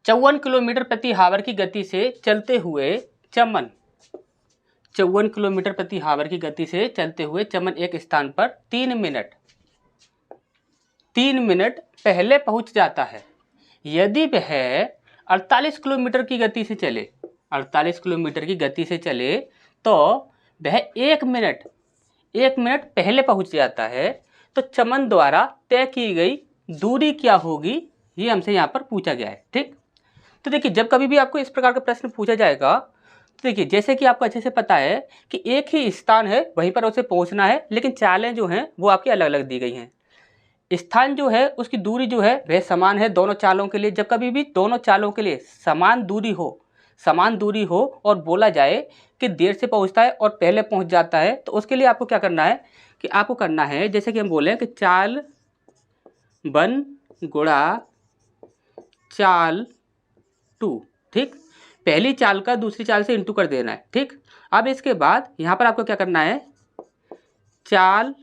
54 kilometre प्रति हावर की गति से चलते हुए चमन 54 किलोमीटर प्रति हावर की गति से चलते हुए चमन एक स्थान पर 3 मिनट पहले पहुंच जाता है। यदि वह 48 किलोमीटर की गति से चले 48 किलोमीटर की गति से चले तो वह 1 मिनट पहले पहुंच जाता है, तो चमन द्वारा तय की गई दूरी क्या होगी, ये हमसे यहाँ पर पूछा गया है। ठीक, तो देखिए जब कभी भी आपको इस प्रकार का प्रश्न पूछा जाएगा तो देखिए जैसे कि आपको अच्छे से पता है कि एक ही स्थान है, वहीं पर उसे पहुंचना है, लेकिन चालें जो हैं वो आपकी अलग अलग दी गई हैं। स्थान जो है उसकी दूरी जो है वह समान है दोनों चालों के लिए। जब कभी भी दोनों चालों के लिए समान दूरी हो और बोला जाए कि देर से पहुंचता है और पहले पहुंच जाता है, तो उसके लिए आपको क्या करना है कि आपको करना है जैसे कि हम बोले कि चाल 1 गुणा चाल 2। ठीक, पहली चाल का दूसरी चाल से इंटू कर देना है। ठीक, अब इसके बाद यहाँ पर आपको क्या करना है, चाल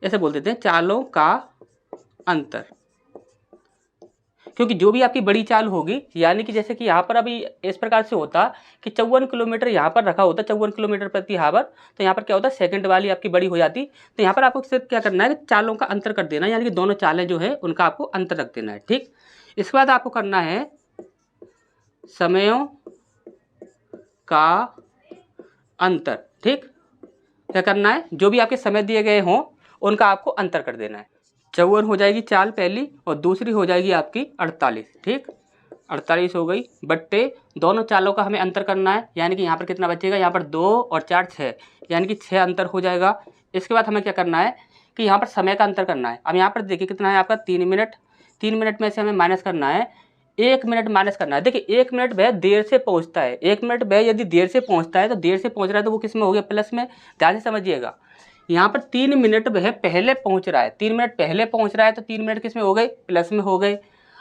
ऐसे बोल देते हैं चालों का अंतर, क्योंकि जो भी आपकी बड़ी चाल होगी, यानी कि जैसे कि यहाँ पर अभी इस प्रकार से होता कि 54 किलोमीटर यहाँ पर रखा होता 54 किलोमीटर प्रति हावर, तो यहाँ पर क्या होता सेकंड वाली आपकी बड़ी हो जाती। तो यहाँ पर आपको सिर्फ क्या करना है कि चालों का अंतर कर देना है, यानी कि दोनों चालें जो है उनका आपको अंतर रख देना है। ठीक, इसके बाद आपको करना है समयों का अंतर। ठीक, क्या करना है, जो भी आपके समय दिए गए हों उनका आपको अंतर कर देना है। 54 हो जाएगी चाल पहली और दूसरी हो जाएगी आपकी 48। ठीक, 48 हो गई बट्टे दोनों चालों का हमें अंतर करना है, यानी कि यहाँ पर कितना बचेगा, यहाँ पर 2 और 4 6, यानी कि 6 अंतर हो जाएगा। इसके बाद हमें क्या करना है कि यहाँ पर समय का अंतर करना है। अब यहाँ पर देखिए कितना है आपका 3 मिनट। 3 मिनट में से हमें माइनस करना है 1 मिनट माइनस करना है। देखिए 1 मिनट वह देर से पहुँचता है, 1 मिनट वह यदि देर से पहुँचता है तो देर से पहुँच रहा है तो वो किस में हो गया, प्लस में। ध्यान से समझिएगा, यहाँ पर 3 मिनट वह पहले पहुँच रहा है, 3 मिनट पहले पहुँच रहा है तो 3 मिनट किस में हो गए, प्लस में हो गए।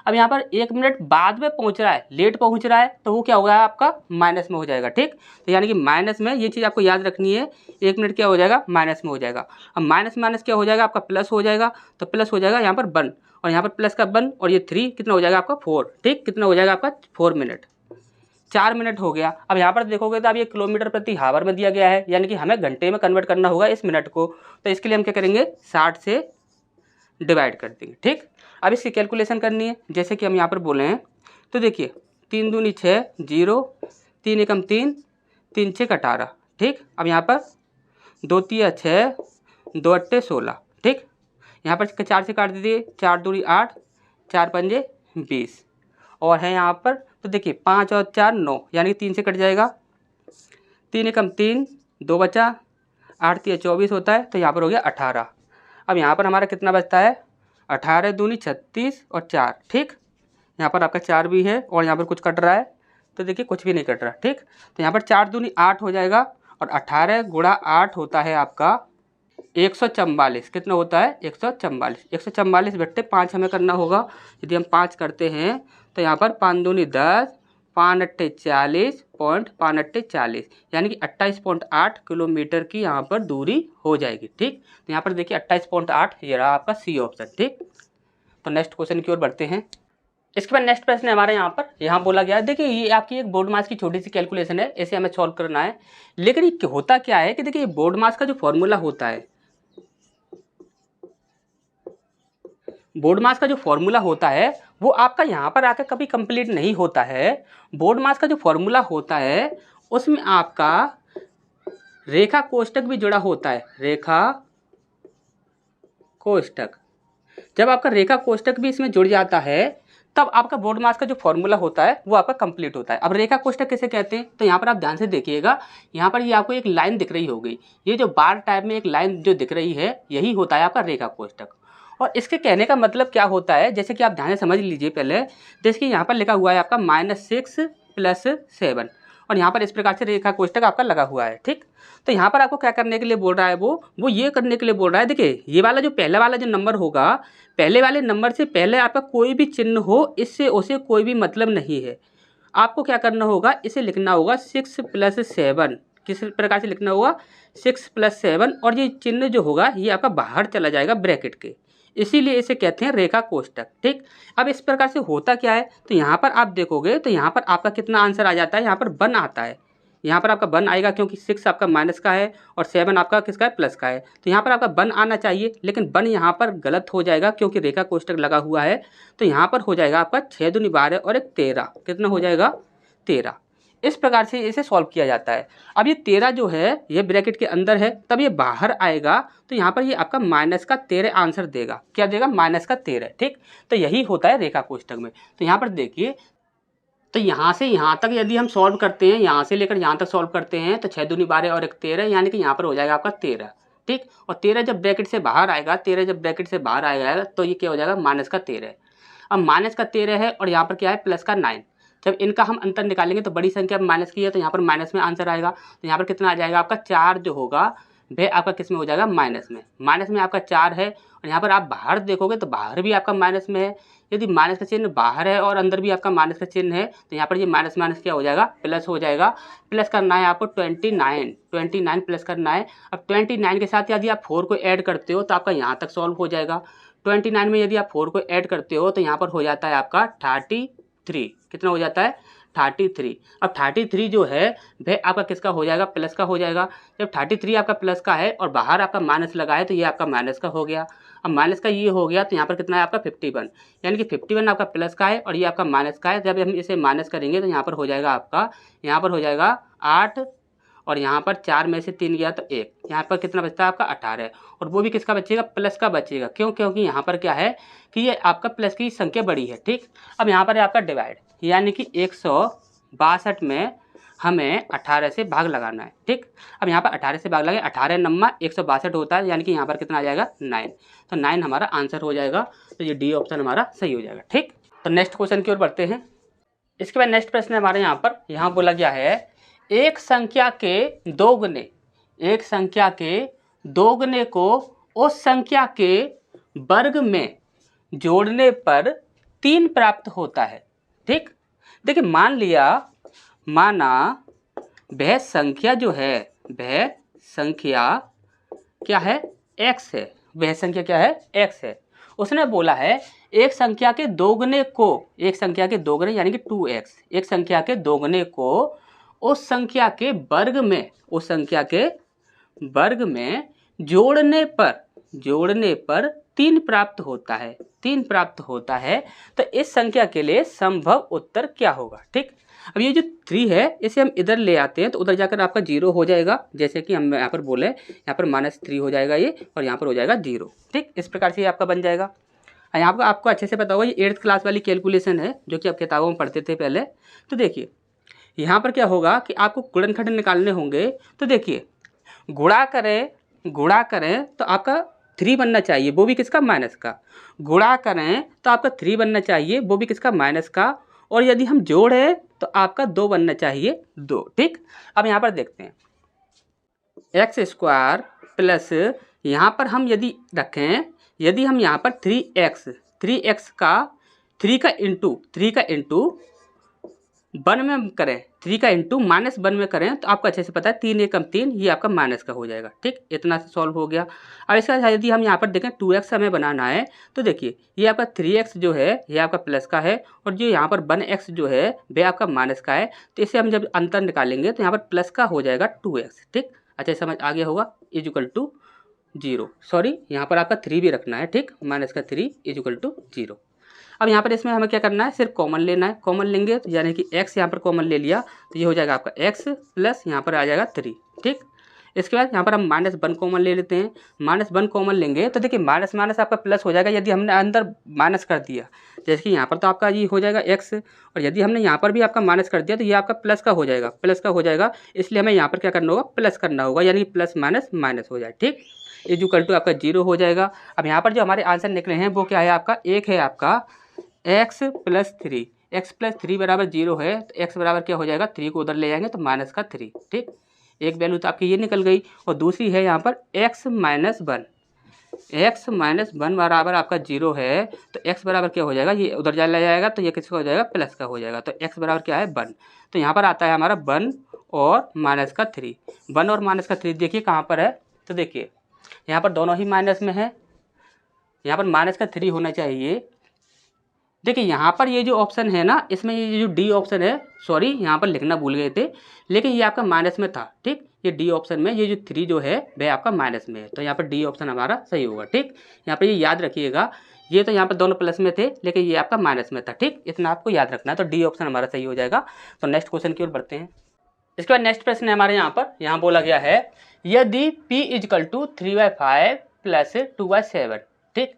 अब यहाँ पर 1 मिनट बाद में पहुँच रहा है, लेट पहुँच रहा है, तो वो क्या होगा आपका माइनस में हो जाएगा। ठीक, तो यानी कि माइनस में ये चीज़ आपको याद रखनी है, 1 मिनट क्या हो जाएगा माइनस में हो जाएगा। अब माइनस माइनस क्या हो जाएगा आपका प्लस हो जाएगा, तो प्लस हो जाएगा यहाँ पर 1 और यहाँ पर प्लस का 1 और ये 3 कितना हो जाएगा आपका 4। ठीक, कितना हो जाएगा आपका 4 मिनट, 4 मिनट हो गया। अब यहाँ पर देखोगे तो अब ये किलोमीटर प्रति हावर में दिया गया है, यानी कि हमें घंटे में कन्वर्ट करना होगा इस मिनट को, तो इसके लिए हम क्या करेंगे 60 से डिवाइड कर देंगे। ठीक, अब इसकी कैलकुलेशन करनी है, जैसे कि हम यहाँ पर बोले हैं तो देखिए 3 दूनी 6 0, 3 एकम 3, 3 6 18। ठीक, अब यहाँ पर 2 तिया 6, 2 अट्टे 16। ठीक, यहाँ पर 4 से काट दीजिए, 4 दूनी 8, 4 पंजे 20 और है यहाँ पर तो देखिए 5 और 4 9, यानी कि 3 से कट जाएगा, 3 एकम 3, 2 बचा, 8 तिया 24 होता है, तो यहाँ पर हो गया 18। अब यहाँ पर हमारा कितना बचता है, 18 दूनी 36 और 4। ठीक, यहाँ पर आपका 4 भी है और यहाँ पर कुछ कट रहा है, तो देखिए कुछ भी नहीं कट रहा। ठीक, तो यहाँ पर 4 दूनी 8 हो जाएगा और 18 गुणा 8 होता है आपका 144। कितना होता है 144। 144 बट्टे 5 हमें करना होगा। यदि हम 5 करते हैं तो यहाँ पर 5 दूनी 10, 5 अट्ठे 40, 5 अट्ठे 40, यानी कि 28.8 किलोमीटर की यहाँ पर दूरी हो जाएगी। ठीक, तो यहाँ पर देखिए 28.8 ये रहा आपका सी ऑप्शन। ठीक, तो नेक्स्ट क्वेश्चन की ओर बढ़ते हैं। इसके बाद नेक्स्ट प्रश्न हमारे यहाँ बोला गया है, देखिए ये आपकी एक बोर्ड मास की छोटी सी कैलकुलेशन है, इसे हमें सॉल्व करना है। लेकिन ये होता क्या है कि देखिए बोर्ड मास का जो फॉर्मूला होता है, बोर्ड मास का जो फॉर्मूला होता है वो आपका यहाँ पर आकर कभी कंप्लीट नहीं होता है। बोर्ड मास का जो फॉर्मूला होता है उसमें आपका रेखा कोष्ठक भी जुड़ा होता है, रेखा कोष्ठक। जब आपका रेखा कोष्ठक भी इसमें जुड़ जाता है तब आपका बोर्ड मास का जो फॉर्मूला होता है वो आपका कंप्लीट होता है। अब रेखा कोष्ठक किसे कहते हैं, तो यहाँ पर आप ध्यान से देखिएगा, यहाँ पर ये आपको एक लाइन दिख रही होगी, ये जो बार टाइप में एक लाइन जो दिख रही है यही होता है आपका रेखा कोष्ठक। और इसके कहने का मतलब क्या होता है, जैसे कि आप ध्यान से समझ लीजिए पहले, जैसे कि यहाँ पर लिखा हुआ है आपका -6 + 7 और यहाँ पर इस प्रकार से रेखा कोष्ठक आपका लगा हुआ है। ठीक, तो यहाँ पर आपको क्या करने के लिए बोल रहा है, वो ये करने के लिए बोल रहा है, देखिए ये वाला जो पहला वाला जो नंबर होगा, पहले वाले नंबर से पहले आपका कोई भी चिन्ह हो, इससे उसे कोई भी मतलब नहीं है। आपको क्या करना होगा, इसे लिखना होगा 6 + 7। किस प्रकार से लिखना होगा 6 + 7 और ये चिन्ह जो होगा ये आपका बाहर चला जाएगा ब्रैकेट के। इसीलिए इसे कहते हैं रेखा कोष्ठक। ठीक, अब इस प्रकार से होता क्या है, तो यहाँ पर आप देखोगे तो यहाँ पर आपका कितना आंसर आ जाता है, यहाँ पर 1 आता है। यहाँ पर आपका 1 आएगा क्योंकि 6 आपका माइनस का है और 7 आपका किसका है, प्लस का है। तो यहाँ पर आपका 1 आना चाहिए, लेकिन 1 यहाँ पर गलत हो जाएगा क्योंकि रेखा कोष्ठक लगा हुआ है। तो यहाँ पर हो जाएगा आपका 6 दूनी 12 और 1 13, कितना हो जाएगा 13। इस प्रकार से इसे सॉल्व किया जाता है। अब ये 13 जो है ये ब्रैकेट के अंदर है, तब ये बाहर आएगा तो यहाँ पर ये आपका माइनस का 13 आंसर देगा। क्या देगा, माइनस का 13। ठीक, तो यही होता है रेखा कोष्ठक में। तो यहाँ पर देखिए, तो यहाँ से यहाँ तक यदि हम सॉल्व करते हैं, यहाँ से लेकर यहाँ तक सॉल्व करते हैं तो 6 दूनी 12 और 1 13, यानी कि यहाँ पर हो जाएगा आपका 13। ठीक, और 13 जब ब्रैकेट से बाहर आएगा, 13 जब ब्रैकेट से बाहर आएगा तो ये क्या हो जाएगा, माइनस का 13। अब माइनस का 13 है और यहाँ पर क्या है, प्लस का 9। जब इनका हम अंतर निकालेंगे तो बड़ी संख्या माइनस की है तो यहाँ पर माइनस में आंसर आएगा। तो यहाँ पर कितना आ जाएगा आपका 4 जो होगा वह आपका किस में हो जाएगा, माइनस में। माइनस में आपका 4 है और यहाँ पर आप बाहर देखोगे तो बाहर भी आपका माइनस में है। यदि माइनस का चिन्ह बाहर है और अंदर भी आपका माइनस का चिन्ह है तो यहाँ पर ये माइनस माइनस क्या हो जाएगा, प्लस हो जाएगा। प्लस करना है आपको 29 प्लस करना है। अब 29 के साथ यदि आप 4 को ऐड करते हो तो आपका यहाँ तक सॉल्व हो जाएगा। 29 में यदि आप 4 को ऐड करते हो तो यहाँ पर हो जाता है आपका 33। कितना हो जाता है, 33। अब 33 जो है वह आपका किसका हो जाएगा, प्लस का हो जाएगा। जब 33 आपका प्लस का है और बाहर आपका माइनस लगा है तो ये आपका माइनस का हो गया। अब माइनस का ये हो गया तो यहाँ पर कितना है आपका 51, यानी कि 51 आपका प्लस का है और ये आपका माइनस का है। जब हम इसे माइनस करेंगे तो यहाँ पर हो जाएगा आपका, यहाँ पर हो जाएगा 8 और यहाँ पर 4 में से 3 गया तो 1, यहाँ पर कितना बचता है आपका 18, और वो भी किसका बचेगा, प्लस का बचेगा। क्यों, क्योंकि यहाँ पर क्या है कि ये आपका प्लस की संख्या बड़ी है। ठीक, अब यहाँ पर है आपका डिवाइड, यानी कि 162 में हमें 18 से भाग लगाना है। ठीक, अब यहाँ पर 18 से भाग लगाए, 18 नम्मा 162 होता है, यानी कि यहाँ पर कितना आ जाएगा 9। तो 9 हमारा आंसर हो जाएगा। तो ये डी ऑप्शन हमारा सही हो जाएगा। ठीक, तो नेक्स्ट क्वेश्चन की ओर बढ़ते हैं। इसके बाद नेक्स्ट प्रश्न हमारे यहाँ बोला गया है, एक संख्या के दोगुने, एक संख्या के दोगुने को उस संख्या के वर्ग में जोड़ने पर 3 प्राप्त होता है। ठीक, देखिए माना वह संख्या जो है, वह संख्या क्या है, x है। वह संख्या क्या है, x है। उसने बोला है एक संख्या के दोगुने को, एक संख्या के दोगुने यानी कि 2x, एक संख्या के दोगुने को उस संख्या के वर्ग में, उस संख्या के वर्ग में जोड़ने पर 3 प्राप्त होता है, 3 प्राप्त होता है। तो इस संख्या के लिए संभव उत्तर क्या होगा। ठीक, अब ये जो 3 है इसे हम इधर ले आते हैं तो उधर जाकर आपका 0 हो जाएगा। जैसे कि हम यहाँ पर बोले, यहाँ पर -3 हो जाएगा ये और यहाँ पर हो जाएगा 0। ठीक, इस प्रकार से ये आपका बन जाएगा। यहाँ पर आपको अच्छे से पता होगा, ये 8th क्लास वाली कैलकुलेशन है जो कि आप किताबों में पढ़ते थे पहले। तो देखिए यहाँ पर क्या होगा कि आपको गुणनखंड निकालने होंगे। तो देखिए गुणा करें तो आपका 3 बनना चाहिए, वो भी किसका, माइनस का। गुणा करें तो आपका 3 बनना चाहिए, वो भी किसका, माइनस का। और यदि हम जोड़ें तो आपका 2 बनना चाहिए, 2। ठीक, अब यहाँ पर देखते हैं x² प्लस, यहाँ पर हम यदि रखें, यदि हम यहाँ पर 3x का 3 का इंटू 1 में करें, 3 का इंटू -1 में करें तो आपको अच्छे से पता है 3 एकम 3, ये आपका माइनस का हो जाएगा। ठीक, इतना से सॉल्व हो गया। अब इसका यदि हम यहाँ पर देखें 2x हमें बनाना है तो देखिए ये आपका 3x जो है ये आपका प्लस का है और जो यहाँ पर 1x जो है वह आपका माइनस का है। तो इसे हम जब अंतर निकालेंगे तो यहाँ पर प्लस का हो जाएगा 2x। ठीक, अच्छा समझ आ गया होगा, = 0। सॉरी, यहाँ पर आपका 3 भी रखना है। ठीक, -3 = 0। अब यहाँ पर इसमें हमें क्या करना है, सिर्फ कॉमन लेना है। कॉमन लेंगे तो यानी कि x यहाँ पर कॉमन ले लिया तो ये हो जाएगा आपका x प्लस यहाँ पर आ जाएगा 3। ठीक, इसके बाद यहाँ पर हम -1 कॉमन ले लेते हैं। -1 कॉमन लेंगे तो देखिए माइनस माइनस आपका प्लस हो जाएगा यदि हमने अंदर माइनस कर दिया। जैसे कि यहाँ पर तो आपका ये हो जाएगा x, और यदि हमने यहाँ पर भी आपका माइनस कर दिया तो ये आपका प्लस का हो जाएगा, इसलिए हमें यहाँ पर क्या करना होगा, प्लस करना होगा, यानी प्लस माइनस माइनस हो जाए। ठीक, = आपका 0 हो जाएगा। अब यहाँ पर जो हमारे आंसर निकले हैं वो क्या है आपका, एक है आपका x + 3 बराबर 0 है। तो x बराबर क्या हो जाएगा, 3 को उधर ले जाएंगे तो -3। ठीक, एक वैल्यू तो आपकी ये निकल गई। और दूसरी है यहाँ पर x - 1 बराबर आपका 0 है। तो x बराबर क्या हो जाएगा, ये उधर ले जाएगा तो ये किसका हो जाएगा, प्लस का हो जाएगा। तो x बराबर क्या है, 1। तो यहाँ पर आता है हमारा 1 और -3। 1 और -3 देखिए कहाँ पर है, तो देखिए यहाँ पर दोनों ही माइनस में है। यहाँ पर -3 होना चाहिए। देखिए यहाँ पर ये जो ऑप्शन है ना, इसमें ये जो डी ऑप्शन है, सॉरी यहाँ पर लिखना भूल गए थे, लेकिन ये आपका माइनस में था। ठीक, ये डी ऑप्शन में ये जो 3 जो है वह आपका माइनस में है, तो यहाँ पर डी ऑप्शन हमारा सही होगा। ठीक, यहाँ पर ये याद रखिएगा, ये तो यहाँ पर दोनों प्लस में थे लेकिन ये आपका माइनस में था। ठीक, इतना आपको याद रखना है, तो डी ऑप्शन हमारा सही हो जाएगा। तो नेक्स्ट क्वेश्चन की ओर बढ़ते हैं। इसके बाद नेक्स्ट प्रश्न है हमारे यहाँ पर, यहाँ बोला गया है यदि p = 3/5 + 2/7। ठीक,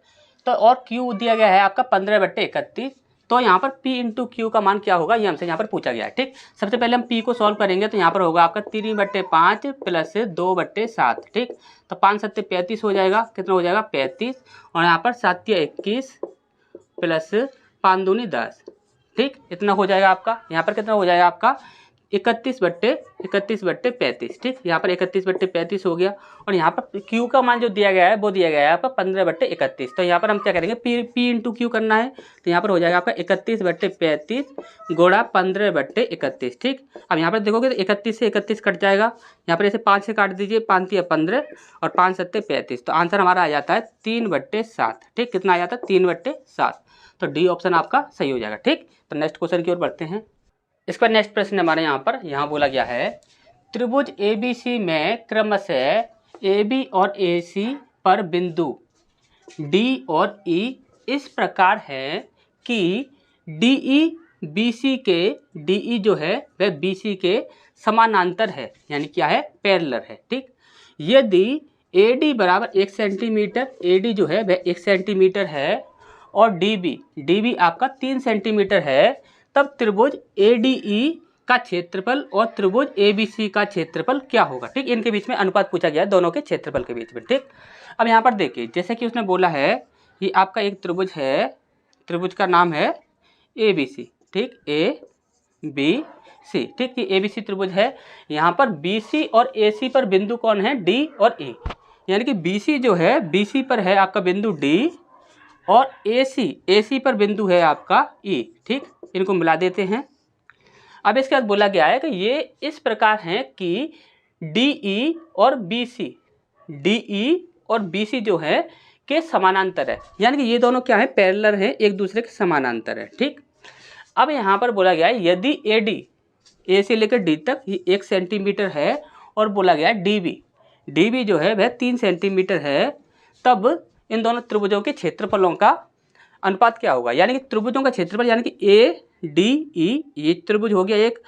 तो और q दिया गया है आपका 15/31, तो यहाँ पर p × q का मान क्या होगा, ये हमसे यहाँ पर पूछा गया है। ठीक, सबसे पहले हम p को सॉल्व करेंगे, तो यहाँ पर होगा आपका 3/5 + 2/7। ठीक, तो 5 7 35 हो जाएगा, कितना हो जाएगा 35, और यहाँ पर 7 21 + 5 दूनी 10। ठीक, इतना हो जाएगा आपका, यहाँ पर कितना हो जाएगा आपका 31/35। ठीक, यहाँ पर 31/35 हो गया, और यहाँ पर q का मान जो दिया गया है वो दिया गया है आपका 15/31। तो यहाँ पर हम क्या करेंगे, p × q करना है, तो यहाँ पर हो जाएगा आपका 31/35 गुणा 15/31। ठीक, अब यहाँ पर देखोगे तो 31 से 31 कट जाएगा, यहाँ पर ऐसे 5 से काट दीजिए, 5 × 15 और 5 7 35, तो आंसर हमारा आ जाता है 3/7। ठीक, कितना आ जाता है 3/7, तो डी ऑप्शन आपका सही हो जाएगा। ठीक, तो नेक्स्ट क्वेश्चन की ओर बढ़ते हैं। इसका नेक्स्ट प्रश्न हमारे यहाँ पर, यहाँ बोला गया है त्रिभुज ABC में क्रमशः AB और AC पर बिंदु D और E इस प्रकार है कि DE जो है वह BC के समानांतर है, यानी क्या है, पैरेलल है। ठीक, यदि AD = 1 सेंटीमीटर, AD जो है वह 1 सेंटीमीटर है, और DB आपका 3 सेंटीमीटर है, तब त्रिभुज ADE का क्षेत्रफल और त्रिभुज ABC का क्षेत्रफल क्या होगा। ठीक, इनके बीच में अनुपात पूछा गया है, दोनों के क्षेत्रफल के बीच में। ठीक, अब यहाँ पर देखिए, जैसे कि उसने बोला है कि आपका एक त्रिभुज है, त्रिभुज का नाम है ABC। ठीक, ABC। ठीक, ये ABC त्रिभुज है, यहाँ पर BC और AC पर बिंदु कौन है, D और E, यानी कि BC जो है BC पर है आपका बिंदु D, और AC पर बिंदु है आपका E। ठीक, इनको मिला देते हैं। अब इसके बाद बोला गया है कि ये इस प्रकार हैं कि DE और BC जो है के समानांतर है, यानी कि ये दोनों क्या है, पैरेलल है, एक दूसरे के समानांतर है। ठीक, अब यहाँ पर बोला गया है यदि AD A से लेकर D तक ये 1 सेंटीमीटर है, और बोला गया है DB जो है वह 3 सेंटीमीटर है, तब इन दोनों त्रिभुजों के क्षेत्रफलों का अनुपात क्या होगा, यानी कि त्रिभुजों का क्षेत्रफल, यानी कि ADE ये त्रिभुज हो गया, एक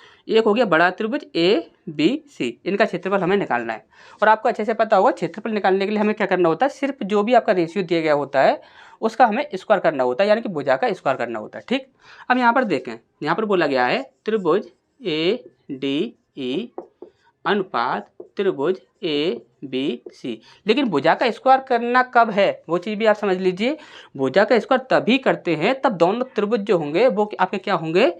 हो गया बड़ा त्रिभुज ABC, इनका क्षेत्रफल हमें निकालना है। और आपको अच्छे से पता होगा क्षेत्रफल निकालने के लिए हमें क्या करना होता है, सिर्फ जो भी आपका रेशियो दिया गया होता है उसका हमें स्क्वायर करना होता है, यानी कि भुजा का स्क्वायर करना होता है। ठीक, अब यहाँ पर देखें, यहाँ पर बोला गया है त्रिभुज ADE अनुपात त्रिभुज ABC, लेकिन भुजा का स्क्वायर करना कब है, वो चीज़ भी आप समझ लीजिए। भुजा का स्क्वायर तभी करते हैं तब दोनों त्रिभुज जो होंगे वो आपके क्या होंगे,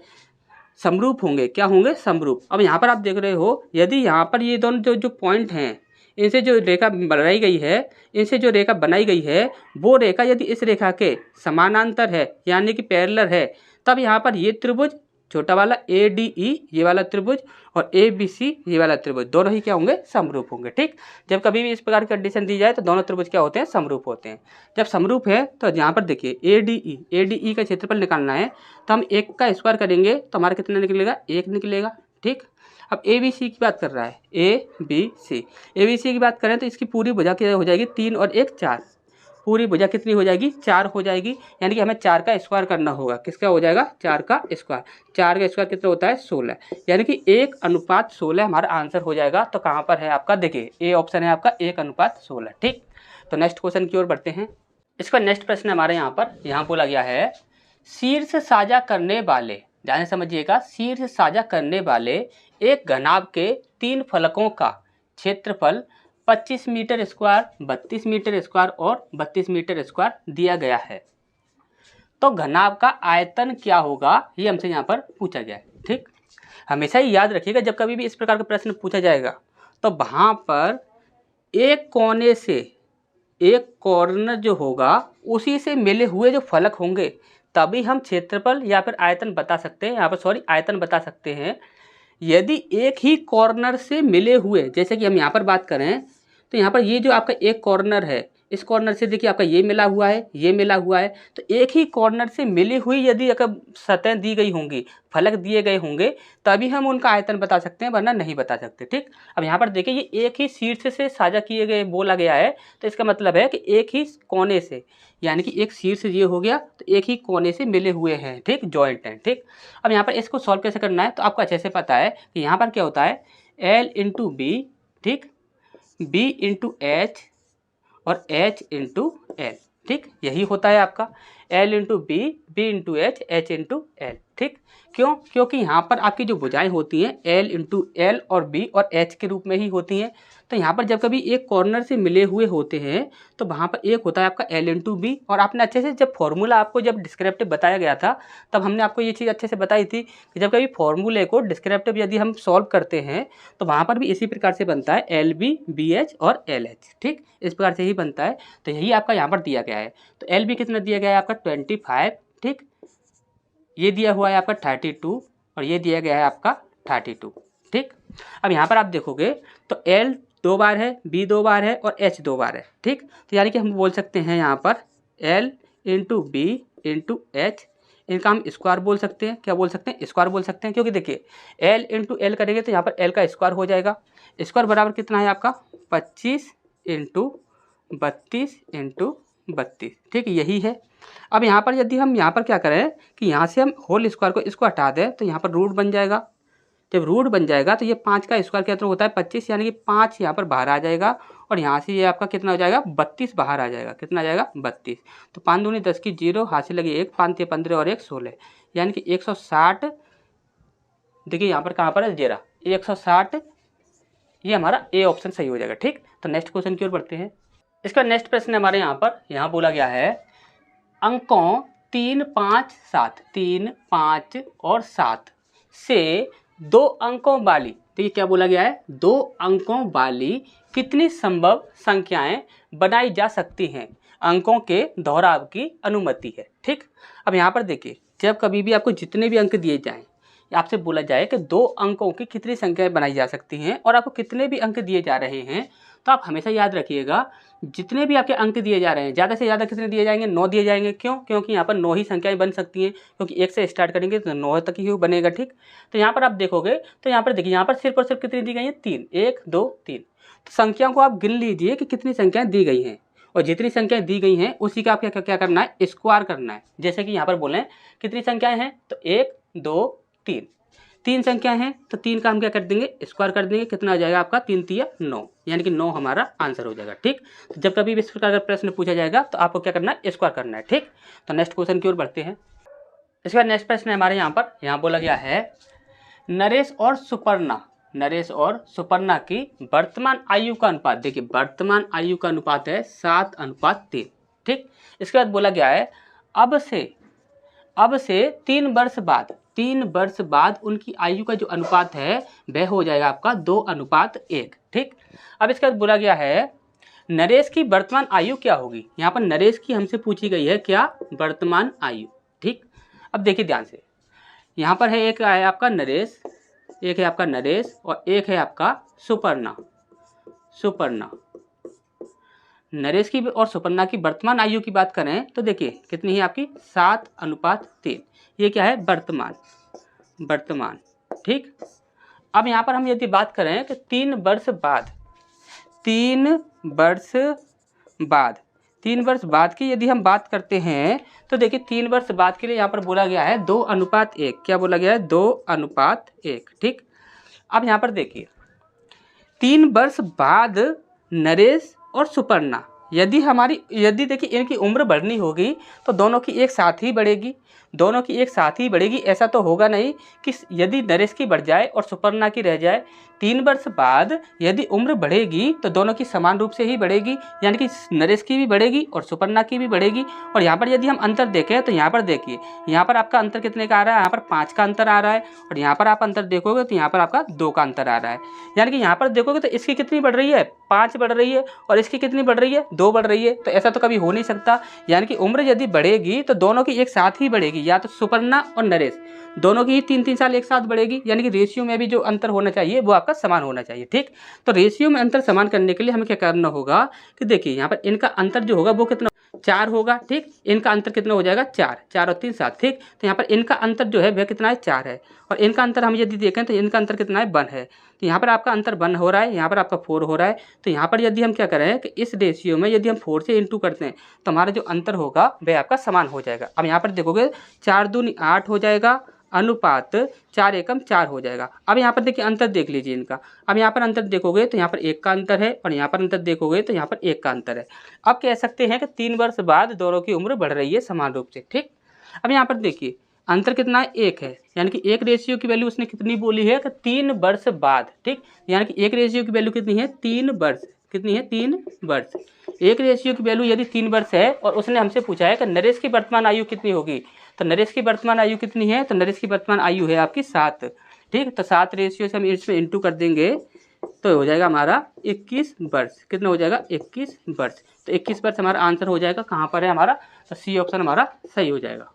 समरूप होंगे। क्या होंगे, समरूप। अब यहाँ पर आप देख रहे हो, यदि यहाँ पर ये दोनों जो पॉइंट हैं, इनसे जो रेखा बनाई गई है, वो रेखा यदि इस रेखा के समानांतर है, यानी कि पैरेलल है, तब यहाँ पर ये त्रिभुज छोटा वाला ADE ये वाला त्रिभुज और ABC ये वाला त्रिभुज दोनों ही क्या होंगे, समरूप होंगे। ठीक, जब कभी भी इस प्रकार की कंडीशन दी जाए तो दोनों त्रिभुज क्या होते हैं, समरूप होते हैं। जब समरूप है तो यहाँ पर देखिए ADE का क्षेत्रफल निकालना है, तो हम 1 का स्क्वायर करेंगे तो हमारा कितना निकलेगा, 1 निकलेगा। ठीक, अब ABC की बात कर रहा है, ABC की बात करें तो इसकी पूरी भुजा क्या हो जाएगी, 3 और 1 4, पूरी भुजा कितनी हो जाएगी, 4 हो जाएगी, यानी कि हमें 4 का स्क्वायर करना होगा। किसका हो जाएगा, 4 का स्क्वायर। 4 का स्क्वायर कितना होता है, 16, यानी कि 1:16 हमारा आंसर हो जाएगा। तो कहाँ पर है आपका, देखिए ए ऑप्शन है आपका 1:16। ठीक, तो नेक्स्ट क्वेश्चन की ओर बढ़ते हैं। इसका नेक्स्ट प्रश्न हमारे यहाँ पर, यहाँ बोला गया है शीर्ष साझा करने वाले, ध्यान से समझिएगा, शीर्ष साझा करने वाले एक घनाभ के 3 फलकों का क्षेत्रफल 25 मीटर स्क्वायर, 32 मीटर स्क्वायर और 32 मीटर स्क्वायर दिया गया है, तो घनाभ का आयतन क्या होगा, ये हमसे यहाँ पर पूछा गया है। ठीक, हमेशा ही याद रखिएगा जब कभी भी इस प्रकार का प्रश्न पूछा जाएगा तो वहाँ पर एक कोने से एक कॉर्नर जो होगा उसी से मिले हुए जो फलक होंगे तभी हम क्षेत्रफल या फिर आयतन बता सकते हैं, यहाँ पर आयतन बता सकते हैं। यदि एक ही कॉर्नर से मिले हुए, जैसे कि हम यहाँ पर बात करें तो यहाँ पर ये जो आपका एक कॉर्नर है, इस कॉर्नर से देखिए आपका ये मिला हुआ है, ये मिला हुआ है, तो एक ही कॉर्नर से मिली हुई यदि अगर सतह दी गई होंगी, फलक दिए गए होंगे, तभी हम उनका आयतन बता सकते हैं, वरना नहीं बता सकते। ठीक, अब यहाँ पर देखिए ये एक ही शीर्ष से साझा किए गए बोला गया है, तो इसका मतलब है कि एक ही कोने से, यानी कि एक शीर्ष ये हो गया तो एक ही कोने से मिले हुए हैं। ठीक, जॉइंट हैं। ठीक, अब यहाँ पर इसको सॉल्व कैसे करना है, तो आपको अच्छे से पता है कि यहाँ पर क्या होता है, L इंटू बी, ठीक, B इंटू एच और H इंटू एल। ठीक, यही होता है आपका L into B, B into H, H into L. ठीक, क्यों? क्योंकि यहाँ पर आपकी जो भुजाएं होती हैं L इंटू एल और B और H के रूप में ही होती हैं। तो यहाँ पर जब कभी एक कॉर्नर से मिले हुए होते हैं तो वहाँ पर एक होता है आपका L इंटू बी, और आपने अच्छे से जब फॉर्मूला आपको जब डिस्क्रिप्टिव बताया गया था तब हमने आपको ये चीज़ अच्छे से बताई थी कि जब कभी फॉर्मूले को डिस्क्रिप्टिव यदि हम सॉल्व करते हैं तो वहाँ पर भी इसी प्रकार से बनता है एल बी, बी एच और एल एच। ठीक, इस प्रकार से ही बनता है। तो यही आपका यहाँ पर दिया गया है। तो एल बी कितना दिया गया है आपका 25, ठीक, ये दिया हुआ है आपका 32 और ये दिया गया है आपका 32। ठीक, अब यहाँ पर आप देखोगे तो L 2 बार है, B 2 बार है और H 2 बार है। ठीक, तो यानी कि हम बोल सकते हैं यहाँ पर L into B into H, इनका हम स्क्वायर बोल सकते हैं। क्या बोल सकते हैं? स्क्वायर बोल सकते हैं, क्योंकि देखिए L इंटू एल करेंगे तो यहाँ पर L का स्क्वायर हो जाएगा। स्क्वायर बराबर कितना है आपका 25 इंटू 32 इंटू 32। ठीक, यही है। अब यहाँ पर यदि हम यहाँ पर क्या करें कि यहाँ से हम होल स्क्वायर को इसको हटा दें तो यहाँ पर रूट बन जाएगा। जब रूट बन जाएगा तो ये 5 का स्क्वायर कितना होता है 25, यानी कि 5 यहाँ पर बाहर आ जाएगा और यहाँ से ये आपका कितना हो जाएगा 32 बाहर आ जाएगा। कितना आ जाएगा 32। तो 5 दूनी 10 की 0, हाथ से लगी 1, 5 15 और 1 16, यानी कि 160। देखिए यहाँ पर कहाँ पर है 0, 160, ये हमारा ए ऑप्शन सही हो जाएगा। ठीक, तो नेक्स्ट क्वेश्चन की ओर बढ़ते हैं। इसका नेक्स्ट प्रश्न हमारे यहाँ बोला गया है अंकों 3, 5, 7, 3, 5 और 7 से 2 अंकों वाली, देखिए क्या बोला गया है, 2 अंकों वाली कितनी संभव संख्याएं बनाई जा सकती हैं, अंकों के दोहराव की अनुमति है। ठीक, अब यहाँ पर देखिए जब कभी भी आपको जितने भी अंक दिए जाएं, आपसे बोला जाए कि 2 अंकों की कितनी संख्याएं बनाई जा सकती हैं और आपको कितने भी अंक दिए जा रहे हैं, तो आप हमेशा याद रखिएगा जितने भी आपके अंक दिए जा रहे हैं ज़्यादा से ज़्यादा कितने दिए जाएंगे 9 दिए जाएंगे। क्यों? क्योंकि यहाँ पर 9 ही संख्याएं बन सकती हैं, क्योंकि 1 से स्टार्ट करेंगे तो 9 तक ही बनेगा। ठीक, तो यहाँ पर आप देखोगे तो यहाँ पर देखिए यहाँ पर सिर्फ और सिर्फ कितनी दी गई हैं 3, 1 2 3। तो संख्याओं को आप गिन लीजिए कि कितनी संख्याएं दी गई हैं और जितनी संख्याएं दी गई हैं उसी का आप क्या करना है, स्क्वायर करना है। जैसे कि यहाँ पर बोलें कितनी संख्याएं हैं तो 1 2 3, 3 संख्याएं हैं तो 3 का हम क्या कर देंगे स्क्वायर कर देंगे। कितना आ जाएगा आपका 3 3 9, यानी कि 9 हमारा आंसर हो जाएगा। ठीक, तो जब कभी भी इस प्रकार का प्रश्न पूछा जाएगा तो आपको क्या करना है, स्क्वायर करना है। ठीक, तो नेक्स्ट क्वेश्चन की ओर बढ़ते हैं। इसके बाद नेक्स्ट प्रश्न हमारे यहाँ बोला गया है नरेश और सुपर्णा की वर्तमान आयु का अनुपात, देखिए वर्तमान आयु का अनुपात है 7:3। ठीक, इसके बाद बोला गया है अब से 3 वर्ष बाद उनकी आयु का जो अनुपात है वह हो जाएगा आपका 2:1। ठीक, अब इसके बाद बोला गया है नरेश की वर्तमान आयु क्या होगी। यहाँ पर नरेश की हमसे पूछी गई है क्या, वर्तमान आयु। ठीक, अब देखिए ध्यान से, यहाँ पर है एक है आपका नरेश, एक है आपका नरेश और एक है आपका सुपर्णा। नरेश की और सुपर्णा की वर्तमान आयु की बात करें तो देखिए कितनी है आपकी 7:3। ये क्या है वर्तमान। ठीक, अब यहाँ पर हम यदि बात करें कि 3 वर्ष बाद की यदि हम बात करते हैं तो देखिए 3 वर्ष बाद के लिए यहाँ पर बोला गया है 2:1। क्या बोला गया है 2:1। ठीक, अब यहाँ पर देखिए 3 वर्ष बाद नरेश और सुपर्णा, यदि देखिए इनकी उम्र बढ़नी होगी तो दोनों की एक साथ ही बढ़ेगी। ऐसा तो होगा नहीं कि यदि नरेश की बढ़ जाए और सुपर्णा की रह जाए। 3 वर्ष बाद यदि उम्र बढ़ेगी तो दोनों की समान रूप से ही बढ़ेगी, यानी कि नरेश की भी बढ़ेगी और सुपर्णा की भी बढ़ेगी। और यहाँ पर यदि हम अंतर देखें तो यहाँ पर देखिए यहाँ पर आपका अंतर कितने का आ रहा है, यहाँ पर 5 का अंतर आ रहा है और यहाँ पर आप अंतर देखोगे तो यहाँ पर आपका 2 का अंतर आ रहा है। यानी कि यहाँ पर देखोगे तो इसकी कितनी बढ़ रही है 5 बढ़ रही है और इसकी कितनी बढ़ रही है 2 बढ़ रही है। तो ऐसा तो कभी हो नहीं सकता, यानी कि उम्र यदि बढ़ेगी तो दोनों की एक साथ ही बढ़ेगी। बढ़ेगी, या तो सुपर्णा और नरेश दोनों की ही 3-3 साल एक साथ बढ़ेगी, यानी कि रेशियो में भी जो अंतर होना चाहिए वो आपका समान होना चाहिए। ठीक, तो रेशियो में अंतर समान करने के लिए हमें क्या करना होगा कि देखिए यहाँ पर इनका अंतर जो होगा वो कितना 4 होगा। ठीक, इनका अंतर कितना हो जाएगा 4, 4 और 3 7। ठीक, तो यहाँ पर इनका अंतर जो है वह कितना है 4 है, और इनका अंतर हम यदि देखें तो इनका अंतर कितना है 1 है। तो यहाँ पर आपका अंतर 1 हो रहा है, यहाँ पर आपका 4 हो रहा है। तो यहाँ पर यदि हम क्या करें कि इस रेशियो में यदि हम 4 से इंटू करते हैं तो हमारा जो अंतर होगा वह आपका समान हो जाएगा। अब यहाँ पर देखोगे 4 दूनी 8 हो जाएगा, अनुपात 4 एकम 4 हो जाएगा। अब यहाँ पर देखिए अंतर देख लीजिए इनका। अब यहाँ पर अंतर देखोगे तो यहाँ पर 1 का अंतर है, और यहाँ पर अंतर देखोगे तो यहाँ पर 1 का अंतर है। अब कह सकते हैं कि 3 वर्ष बाद दोनों की उम्र बढ़ रही है समान रूप से। ठीक, अब यहाँ पर देखिए अंतर कितना है 1 है, यानी कि एक रेशियो की वैल्यू उसने कितनी बोली है कि 3 वर्ष बाद। ठीक, यानी कि एक रेशियो की वैल्यू कितनी है 3 वर्ष, कितनी है 3 वर्ष। एक रेशियो की वैल्यू यदि 3 वर्ष है और उसने हमसे पूछा है कि नरेश की वर्तमान आयु कितनी होगी, तो नरेश की वर्तमान आयु कितनी है, तो नरेश की वर्तमान आयु है आपकी 7। ठीक, तो 7 रेशियो से हम इसमें इंटू कर देंगे तो हो जाएगा हमारा 21 वर्ष। कितना हो जाएगा 21 वर्ष। तो 21 वर्ष हमारा आंसर हो जाएगा, कहाँ पर है हमारा, तो सी ऑप्शन हमारा सही हो जाएगा।